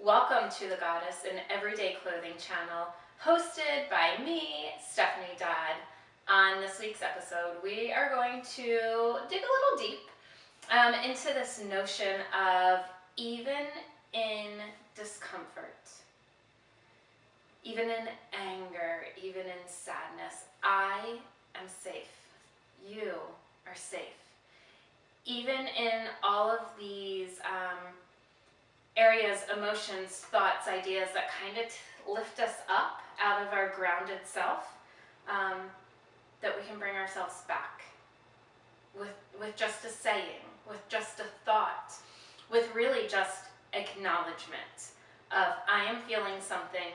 Welcome to the Goddess in Everyday Clothing channel, hosted by me, Stephanie Dodd. On this week's episode, we are going to dig a little deep into this notion of even in discomfort, even in anger, even in sadness, I am safe. You are safe. Even in all of these areas, emotions, thoughts, ideas that kind of lift us up out of our grounded self, that we can bring ourselves back with just a saying, with just a thought, with really just acknowledgement of I am feeling something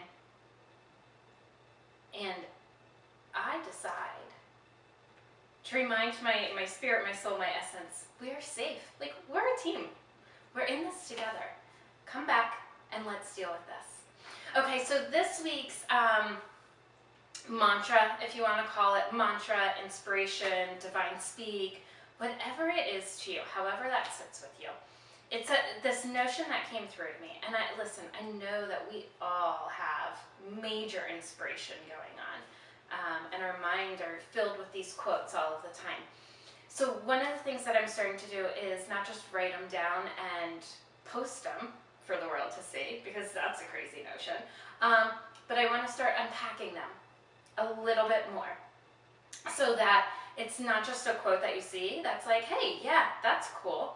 and I decide to remind my spirit, my soul, my essence, we are safe. Like, we're a team. We're in this together. Come back and let's deal with this. Okay, so this week's mantra, if you want to call it mantra, inspiration, divine speak, whatever it is to you, however that sits with you. It's this notion that came through to me. And I know that we all have major inspiration going on. And our mind are filled with these quotes all of the time. So one of the things that I'm starting to do is not just write them down and post them for the world to see, because that's a crazy notion, but I want to start unpacking them a little bit more, so that it's not just a quote that you see that's like, hey, yeah, that's cool,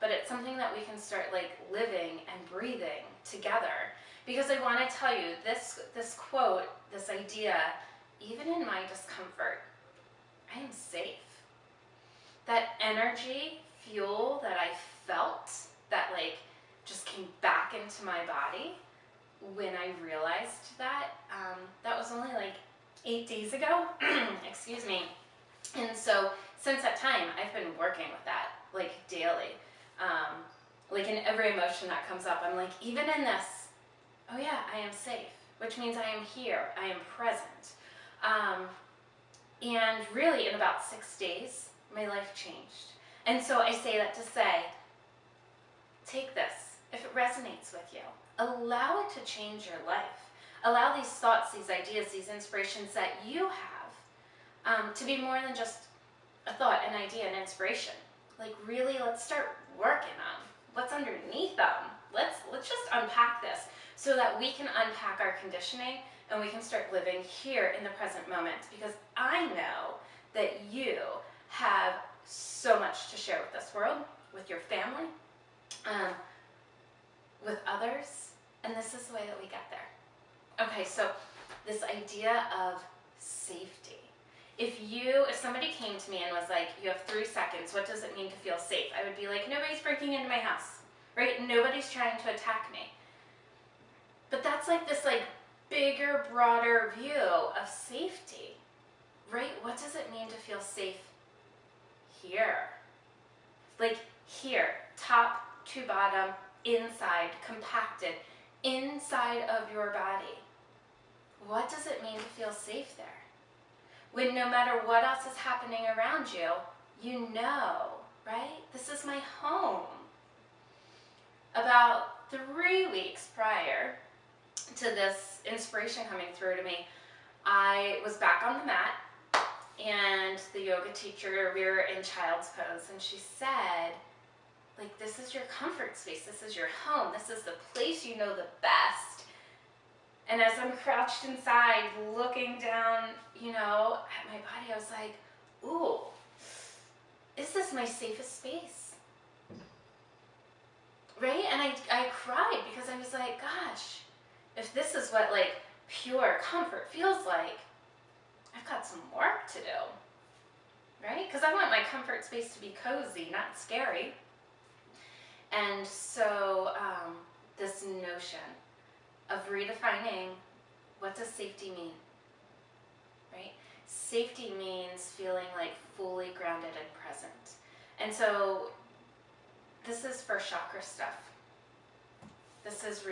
but it's something that we can start like living and breathing together. Because I want to tell you, this quote, this idea, even in my discomfort, I am safe. That energy, fuel that I felt, that like just came back into my body when I realized that, that was only like 8 days ago, excuse me. And so since that time, I've been working with that like daily. Like in every emotion that comes up, I'm like, even in this, oh yeah, I am safe, which means I am here, I am present. And really in about 6 days, my life changed. And so I say that to say, take this. If it resonates with you, allow it to change your life. Allow these thoughts, these ideas, these inspirations that you have to be more than just a thought, an idea, an inspiration. Like really, let's start working on what's underneath them. Let's just unpack this so that we can unpack our conditioning and we can start living here in the present moment. Because I know that you have so much to share with this world, with your family, with others, and this is the way that we get there. Okay, so this idea of safety. If somebody came to me and was like, you have 3 seconds, what does it mean to feel safe? I would be like, nobody's breaking into my house, right? Nobody's trying to attack me. But that's like this like bigger, broader view of safety, right? What does it mean to feel safe here? Like here, top to bottom, inside, compacted, inside of your body. What does it mean to feel safe there? When no matter what else is happening around you, you know, right? This is my home. About 3 weeks prior to this inspiration coming through to me, I was back on the mat, and the yoga teacher, we were in child's pose, and she said, like, this is your comfort space, this is your home, this is the place you know the best. And as I'm crouched inside, looking down, you know, at my body, I was like, ooh, is this my safest space? Right? And I cried because I was like, gosh, if this is what like pure comfort feels like, I've got some work to do, right? Because I want my comfort space to be cozy, not scary. And so this notion of redefining, what does safety mean, right? Safety means feeling like fully grounded and present. And so this is for chakra stuff. This is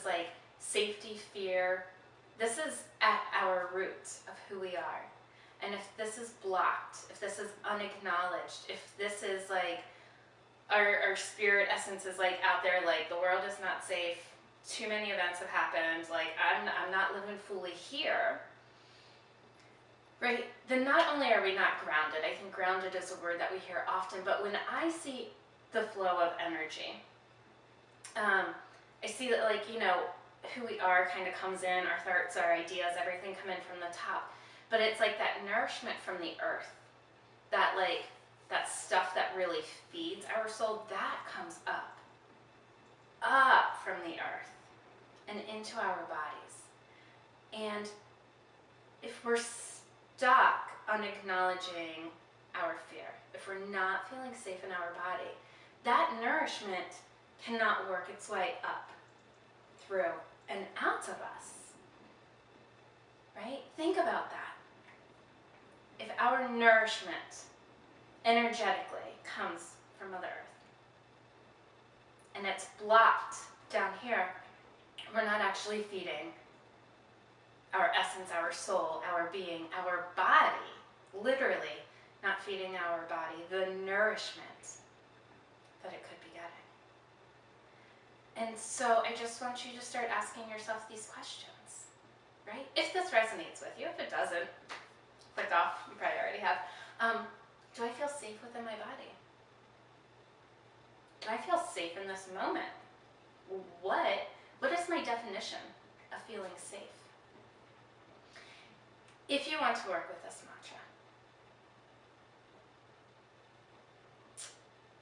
like safety, fear. This is at our roots of who we are. And if this is blocked, if this is unacknowledged, if this is like our spirit essence is like out there, like the world is not safe, too many events have happened, like I'm not living fully here, right? Then not only are we not grounded, I think grounded is a word that we hear often, but when I see the flow of energy, I see that, like, you know, who we are kind of comes in, our thoughts, our ideas, everything come in from the top. But it's like that nourishment from the earth, that like, that stuff that really feeds our soul, that comes up from the earth and into our bodies. And if we're stuck on acknowledging our fear, if we're not feeling safe in our body, that nourishment cannot work its way up, through, and out of us. Right? Think about that. If our nourishment energetically comes from Mother Earth and it's blocked down here, we're not actually feeding our essence, our soul, our being, our body, literally not feeding our body the nourishment that it could be getting. And so I just want you to start asking yourself these questions, right? If this resonates with you, if it doesn't, click off, you probably already have. Do I feel safe within my body? Do I feel safe in this moment? What is my definition of feeling safe? If you want to work with this mantra,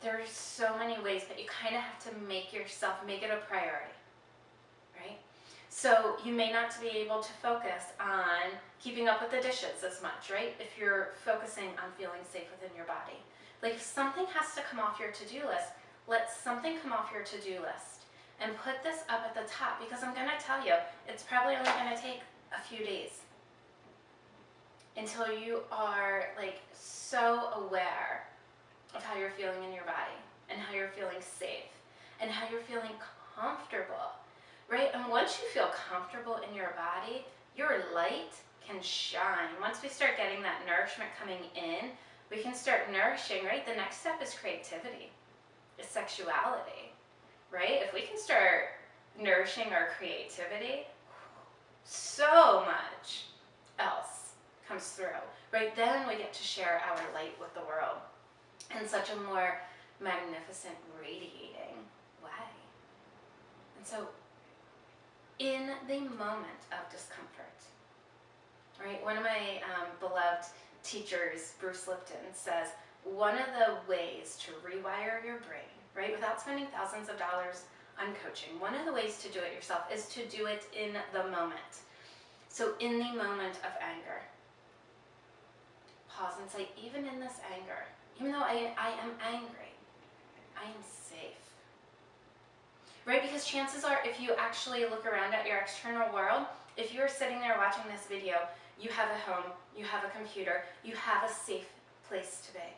there's so many ways, but you kind of have to make it a priority, right? So you may not be able to focus on keeping up with the dishes as much, right? If you're focusing on feeling safe within your body. Like if something has to come off your to-do list, let something come off your to-do list and put this up at the top, because I'm going to tell you, it's probably only going to take a few days until you are like so aware of how you're feeling in your body and how you're feeling safe and how you're feeling comfortable, right? And once you feel comfortable in your body, your light can shine. Once we start getting that nourishment coming in, we can start nourishing, right? The next step is creativity, is sexuality, right? If we can start nourishing our creativity, so much else comes through, right? Then we get to share our light with the world in such a more magnificent, radiating way. And so, in the moment of discomfort, right? One of my beloved teachers, Bruce Lipton, says, one of the ways to rewire your brain, right, without spending thousands of dollars on coaching, one of the ways to do it yourself is to do it in the moment. So in the moment of anger, pause and say, even in this anger, even though I am angry, I am safe. Right? Because chances are, if you actually look around at your external world, if you're sitting there watching this video, you have a home, you have a computer, you have a safe place to be.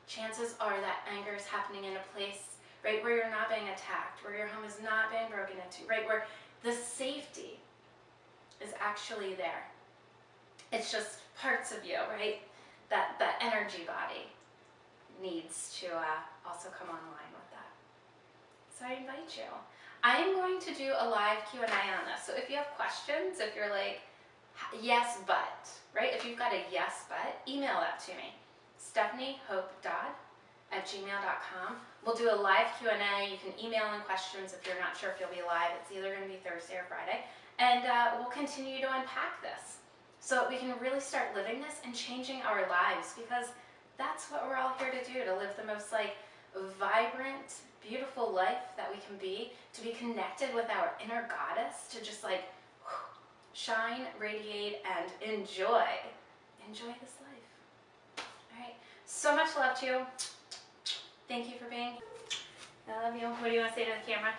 Chances are that anger is happening in a place, right, where you're not being attacked, where your home is not being broken into, right, where the safety is actually there. It's just parts of you, right, that energy body needs to also come online with that. So I invite you. I am going to do a live Q&A on this. So if you have questions, if you're like, yes, but, right? If you've got a yes, but, email that to me. StephanieHopeDodd@gmail.com. We'll do a live Q&A. You can email in questions if you're not sure if you'll be live. It's either going to be Thursday or Friday. And we'll continue to unpack this so that we can really start living this and changing our lives, because that's what we're all here to do, to live the most like vibrant, beautiful life that we can be, to be connected with our inner goddess, to just like shine, radiate, and enjoy this life. All right, so much love to you. Thank you for being. I love you. What do you want to say to the camera?